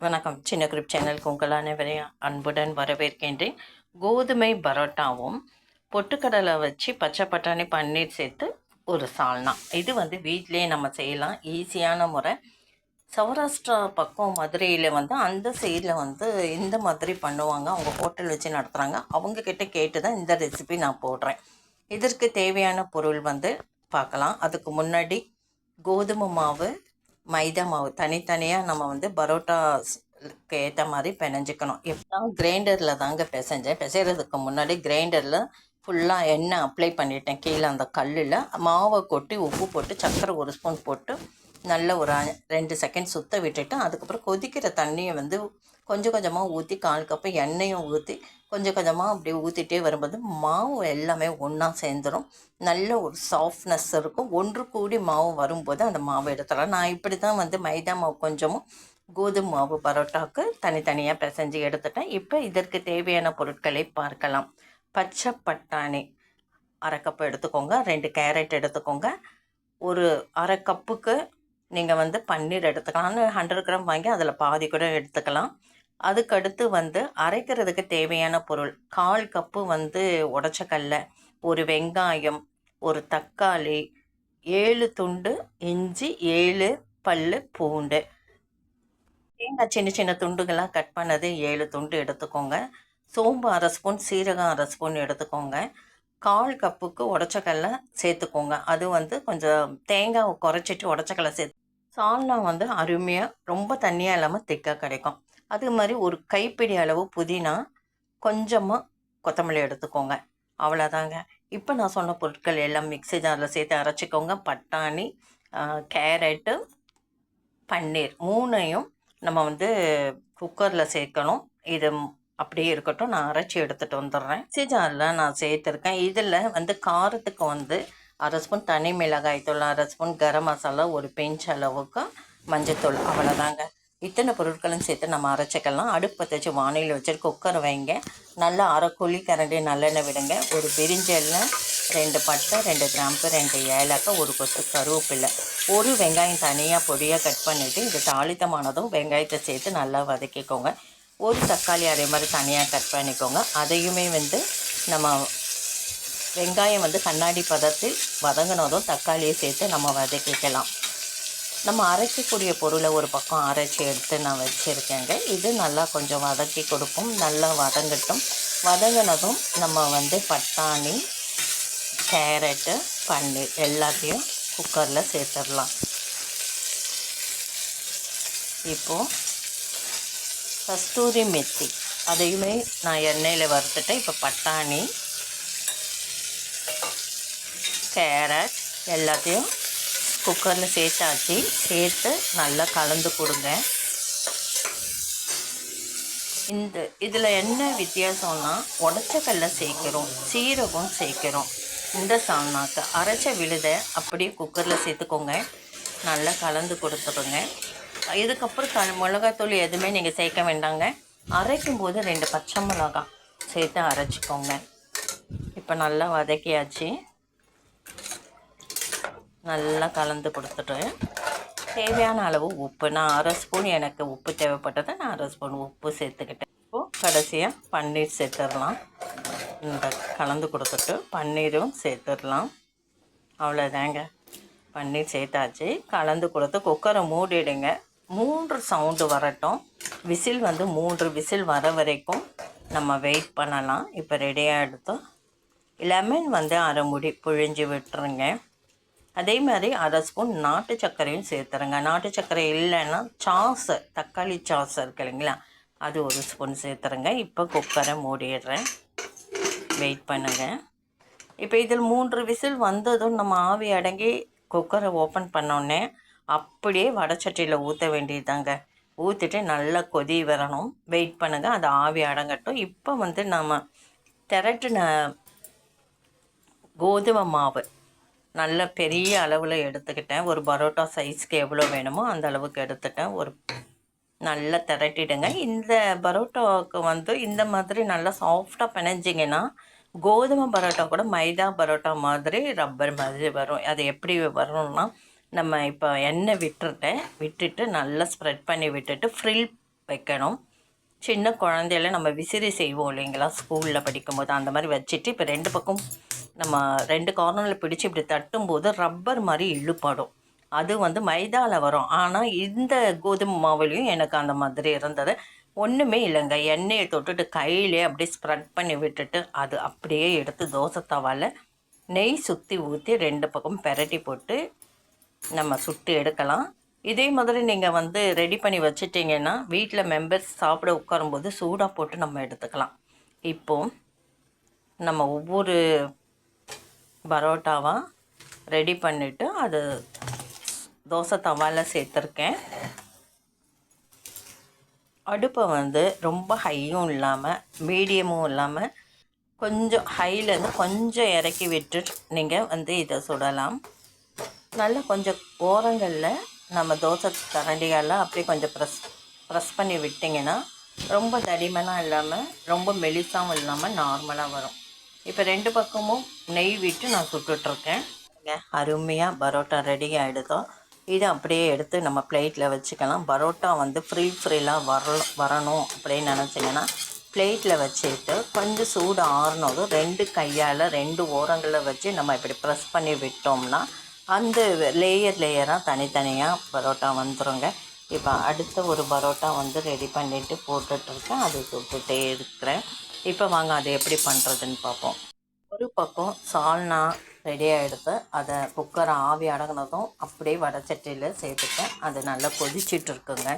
வணக்கம். சின்ன குரூப் சேனலுக்கு உங்கள் அனைவரையும் அன்புடன் வரவேற்கின்றேன். கோதுமை பரோட்டாவும் பொட்டுக்கடலை வச்சு பச்சை பட்டாணி பன்னீர் சேர்த்து ஒரு சால்னா. இது வீட்டிலேயே நம்ம செய்யலாம். ஈஸியான முறை. சௌராஷ்டிரா பக்கம் மதுரையில் அந்த சைடில் இந்த மாதிரி பண்ணுவாங்க. அவங்க ஹோட்டல் வச்சு நடத்துகிறாங்க. அவங்கக்கிட்ட கேட்டு தான் இந்த ரெசிபி நான் போடுறேன். இதற்கு தேவையான பொருள் பார்க்கலாம். அதுக்கு முன்னாடி கோதுமை மாவு, மைதா மாவு தனித்தனியாக நம்ம பரோட்டாக்கு ஏற்ற மாதிரி பிணைஞ்சிக்கணும். எப்போ கிரைண்டரில் தாங்க பிசைஞ்சேன். பிசைகிறதுக்கு முன்னாடி கிரைண்டரில் ஃபுல்லாக எண்ணெய் அப்ளை பண்ணிட்டேன். கீழே அந்த கல்லில் மாவை கொட்டி உப்பு போட்டு சர்க்கரை ஒரு ஸ்பூன் போட்டு நல்ல ஒரு 2 செகண்ட் சுற்ற விட்டுட்டு அதுக்கப்புறம் கொதிக்கிற தண்ணியை கொஞ்சம் கொஞ்சமாக ஊற்றி 1/4 கப்பு எண்ணெயும் ஊற்றி கொஞ்சம் கொஞ்சமாக அப்படியே ஊற்றிட்டே வரும்போது மாவு எல்லாமே ஒன்றா சேர்ந்துடும். நல்ல ஒரு சாஃப்ட்னஸ் இருக்கும். ஒன்று கூடி மாவு வரும்போது அந்த மாவு எடுத்துடலாம். நான் இப்படி தான் மைதா மாவு கொஞ்சமும் கோதுமை மாவு பரோட்டாவுக்கு தனித்தனியாக பிசைஞ்சு எடுத்துட்டேன். இப்போ இதற்கு தேவையான பொருட்களை பார்க்கலாம். பச்சை பட்டாணி 1/2 கப்பு எடுத்துக்கோங்க. 2 கேரட் எடுத்துக்கோங்க. ஒரு 1/2 கப்புக்கு நீங்கள் பன்னீர் எடுத்துக்கலாம். 100 கிராம் வாங்கி அதில் பாதி கூட எடுத்துக்கலாம். அதுக்கடுத்து அரைக்கிறதுக்கு தேவையான பொருள் 1/4 கப்பு உடச்ச கடலை, ஒரு வெங்காயம், ஒரு தக்காளி, 7 துண்டு இஞ்சி, 7 பல்லு பூண்டு, தேங்காய் சின்ன சின்ன துண்டுகளாக கட் பண்ணது 7 துண்டு எடுத்துக்கோங்க. சோம்பு 1/2 ஸ்பூன், சீரகம் 1/2 ஸ்பூன் எடுத்துக்கோங்க. 1/4 கப்புக்கு உடச்சக்கடலை சேர்த்துக்கோங்க. அது கொஞ்சம் தேங்காவை குறைச்சிட்டு உடச்சக்கடலை சேர்த்து சால்னா அருமையாக ரொம்ப தண்ணியாக இல்லாமல் திக்காக கிடைக்கும். அது மாதிரி ஒரு கைப்பிடி அளவு புதினா, கொஞ்சமாக கொத்தமல்லி எடுத்துக்கோங்க. அவ்வளோதாங்க. இப்போ நான் சொன்ன பொருட்கள் எல்லாம் மிக்ஸி ஜாரில் சேர்த்து அரைச்சிக்கோங்க. பட்டாணி, கேரட்டு, பன்னீர் 3ஐயும் நம்ம குக்கரில் சேர்க்கணும். இது அப்படியே இருக்கட்டும். நான் அரைச்சி எடுத்துகிட்டு வந்துடுறேன். மிக்ஸி ஜாரில் நான் சேர்த்துருக்கேன். இதில் காரத்துக்கு 1/2 ஸ்பூன் தனி மிளகாய் தூள், 1/2 ஸ்பூன் கரம் மசாலா, ஒரு பிஞ்ச் அளவுக்கு மஞ்சத்தூள். அவ்வளோதாங்க. இத்தனை பொருட்களும் சேர்த்து நம்ம அரைச்சிக்கலாம். அடுப்பு பற்ற வச்சு வானிலை வச்சு குக்கர் வைங்க. நல்லா 1/2 குழி கரண்டி நல்லெண்ணெய் விடுங்க. ஒரு பிரிஞ்சி எண்ணெய், 2 பட்டை, 2 கிராம்பு, 2 ஏலக்காய், ஒரு கொத்து கருவேப்பிலை, ஒரு வெங்காயம் தனியாக பொடியாக கட் பண்ணிவிட்டு இது தாளித்தமானதும் வெங்காயத்தை சேர்த்து நல்லா வதக்கிக்கோங்க. ஒரு தக்காளி அதே மாதிரி தனியாக கட் பண்ணிக்கோங்க. அதையுமே நம்ம வெங்காயம் கண்ணாடி பதத்தில் வதங்கினதும் தக்காளியை சேர்த்து நம்ம வதக்கிக்கலாம். நம்ம அரைக்கக்கூடிய பொருளை ஒரு பக்கம் அரைச்சி எடுத்து நான் வச்சுருக்கேங்க. இது நல்லா கொஞ்சம் வதக்கி கொடுக்கும். நல்லா வதங்கட்டும். வதங்கினதும் நம்ம பட்டாணி, கேரட்டு, பன்னீர் எல்லாத்தையும் குக்கரில் சேர்த்துடலாம். இப்போது கஸ்தூரி மெத்தி அதையுமே நான் எண்ணெயில் வறுத்துட்டேன். இப்போ பட்டாணி, கேரட் எல்லாத்தையும் குக்கரில் சேர்த்தாச்சு. சேர்த்து நல்லா கலந்து கொடுங்க. இதில் என்ன வித்தியாசம்னா உடச்ச கடலை சேர்க்குறோம், சீரகம் சேர்க்குறோம். இந்த சால்னாக்கு அரைச்ச விழுதை அப்படியே குக்கரில் சேர்த்துக்கோங்க. நல்லா கலந்து கொடுத்துடுங்க. இதுக்கப்புறம் மிளகாத்தூள் எதுவுமே நீங்கள் சேர்க்க வேண்டாங்க. அரைக்கும்போது 2 பச்சை மிளகாய் சேர்த்து அரைச்சிக்கோங்க. இப்போ நல்லா வதக்கியாச்சு. நல்லா கலந்து கொடுத்துட்டு தேவையான அளவு உப்பு, நான் 1/2 ஸ்பூன் எனக்கு உப்பு தேவைப்பட்டதை நான் 1/2 ஸ்பூன் உப்பு சேர்த்துக்கிட்டேன். இப்போது கடைசியாக பன்னீர் சேர்த்துடலாம். இந்த கலந்து கொடுத்துட்டு பன்னீரும் சேர்த்துடலாம். அவ்வளோதாங்க. பன்னீர் சேர்த்தாச்சு. கலந்து கொடுத்து குக்கரை மூடிடுங்க. 3 சவுண்டு வரட்டும். விசில் 3 விசில் வர வரைக்கும் நம்ம வெயிட் பண்ணலாம். இப்போ ரெடியாக எடுத்தோம். லெமன் 1/2 முடி புழிஞ்சு விட்டுருங்க. அதே மாதிரி 1/2 ஸ்பூன் நாட்டு சர்க்கரையும் சேர்த்துருங்க. நாட்டு சர்க்கரை இல்லைன்னா சாஸ், தக்காளி சாஸ் இருக்கு இல்லைங்களா, அது 1 ஸ்பூன் சேர்த்துருங்க. இப்போ குக்கரை மூடிடுறேன். வெயிட் பண்ணுங்கள். இப்போ இதில் 3 விசில் வந்ததும் நம்ம ஆவி அடங்கி குக்கரை ஓப்பன் பண்ணோடனே அப்படியே வடச்சட்டியில் ஊற்ற வேண்டியதுதாங்க. ஊற்றிட்டு நல்லா கொதி வரணும். வெயிட் பண்ணுங்கள். அது ஆவி அடங்கட்டும். இப்போ நம்ம திரட்டின கோதுமை மாவு நல்ல பெரிய அளவில் எடுத்துக்கிட்டேன். ஒரு பரோட்டா சைஸ்க்கு எவ்வளோ வேணுமோ அந்த அளவுக்கு எடுத்துட்டேன். ஒரு நல்லா திரட்டிடுங்க. இந்த பரோட்டாவுக்கு இந்த மாதிரி நல்லா சாஃப்டாக பிணைஞ்சிங்கன்னா கோதுமை பரோட்டா கூட மைதா பரோட்டா மாதிரி ரப்பர் மாதிரி வரும். அது எப்படி வரணும்னா, நம்ம இப்போ எண்ணெய் விட்டுட்டு நல்லா ஸ்ப்ரெட் பண்ணி விட்டுட்டு ஃப்ரில் வைக்கணும். சின்ன குழந்தையில நம்ம விசிறி செய்வோம் இல்லைங்களா, ஸ்கூலில் படிக்கும்போது அந்த மாதிரி வச்சுட்டு இப்போ 2 பக்கம் நம்ம 2 கார்னரில் பிடிச்சி இப்படி தட்டும்போது ரப்பர் மாதிரி இழுப்படும். அது வந்து மைதாவில் வரும். ஆனால் இந்த கோதுமை மாவுலேயும் எனக்கு அந்த மாதிரி இருந்தது. ஒன்றுமே இல்லைங்க, எண்ணெயை தொட்டுட்டு கையிலே அப்படியே ஸ்ப்ரெட் பண்ணி விட்டுட்டு அது அப்படியே எடுத்து தோசை தவாவில் நெய் சுற்றி ஊற்றி 2 பக்கம் பெரட்டி போட்டு நம்ம சுட்டு எடுக்கலாம். இதே மாதிரி நீங்கள் வந்து ரெடி பண்ணி வச்சுட்டிங்கன்னா வீட்டில் மெம்பர்ஸ் சாப்பிட உட்காரும்போது சூடாக போட்டு நம்ம எடுத்துக்கலாம். இப்போது நம்ம ஒவ்வொரு பரோட்டாவாக ரெடி பண்ணிவிட்டு அது தோசை தவாவில் சேர்த்துருக்கேன். அடுப்பை வந்து ரொம்ப ஹையும் இல்லாமல் மீடியமும் இல்லாமல் கொஞ்சம் ஹைலேருந்து கொஞ்சம் இறக்கி விட்டுட்டு நீங்கள் வந்து இதை சுடலாம். நல்லா கொஞ்சம் ஓரங்களில் நம்ம தோசை கரண்டியால் அப்படியே கொஞ்சம் ப்ரெஸ் பண்ணி விட்டிங்கன்னா ரொம்ப தடிமனாக இல்லாமல் ரொம்ப மெலிசாகவும் இல்லாமல் நார்மலாக வரும். இப்போ 2 பக்கமும் நெய் விட்டு நான் சுட்டுட்ருக்கேன். அருமையாக பரோட்டா ரெடி ஆகிடுதோ இதை அப்படியே எடுத்து நம்ம பிளேட்டில் வச்சுக்கலாம். பரோட்டா வந்து ஃப்ரீலாக வரணும் அப்படின்னு நினச்சிங்கன்னா பிளேட்டில் வச்சுட்டு கொஞ்சம் சூடு ஆறுனதும் 2 கையால் 2 ஓரங்களில் வச்சு நம்ம இப்படி ப்ரெஸ் பண்ணி விட்டோம்னா அந்த லேயராக தனித்தனியாக பரோட்டா வந்துடுங்க. இப்போ அடுத்த ஒரு பரோட்டா வந்து ரெடி பண்ணிவிட்டு போட்டுட்ருக்கேன். அதை சுட்டுகிட்டே இருக்கிறேன். இப்போ வாங்க அதை எப்படி பண்ணுறதுன்னு பார்ப்போம். ஒரு பக்கம் சால்னா ரெடி ஆகிடுது. அதை குக்கரை ஆவி அடங்கினதும் அப்படியே வடச்சட்டியில் சேர்த்துட்டேன். அது நல்லா கொதிச்சிட்ருக்குங்க.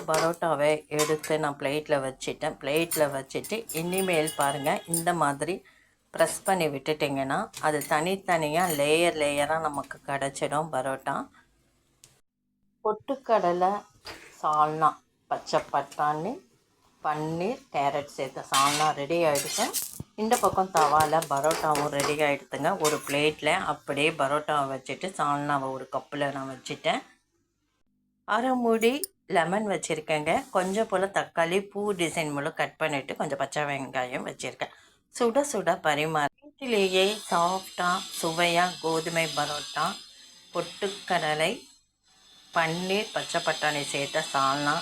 பரோட்டாவை எடுத்து நான் பிளேட்டில் வச்சுட்டேன். பிளேட்டில் வச்சுட்டு இனிமேல் பாருங்கள், இந்த மாதிரி ப்ரெஸ் பண்ணி விட்டுட்டிங்கன்னா அது தனித்தனியாக லேயராக நமக்கு கிடச்சிடும் பரோட்டா. பொட்டுக்கடலை சால்னா, பச்சை பட்டாணி, பன்னீர், கேரட் சேர்த்த சால்னா ரெடி ஆகிடுச்சு. இந்த பக்கம் தவாவில் பரோட்டாவும் ரெடி ஆகிடுதுங்க. ஒரு பிளேட்டில் அப்படியே பரோட்டாவை வச்சுட்டு சால்னாவை ஒரு கப்பில் நான் வச்சுட்டேன். அரை மூடி லெமன் வச்சுருக்கேங்க. கொஞ்சம் போல் தக்காளி பூ டிசைன் மூலம் கட் பண்ணிவிட்டு கொஞ்சம் பச்சை வெங்காயம் வச்சுருக்கேன். சுட சுட வீட்டிலேயே சாஃப்டாக சுவையாக கோதுமை பரோட்டா, பொட்டுக்கடலை, பன்னீர், பச்சை பட்டாணி சேர்த்த சால்னா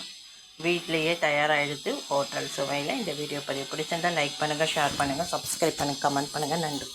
வீட்டிலையே தயாராகிடுது ஹோட்டல் சுவையில். இந்த வீடியோ பதிவு பிடிச்சிருந்தால் லைக் பண்ணுங்கள், ஷேர் பண்ணுங்கள், சப்ஸ்கிரைப் பண்ணுங்கள், கமெண்ட் பண்ணுங்கள். நன்றி.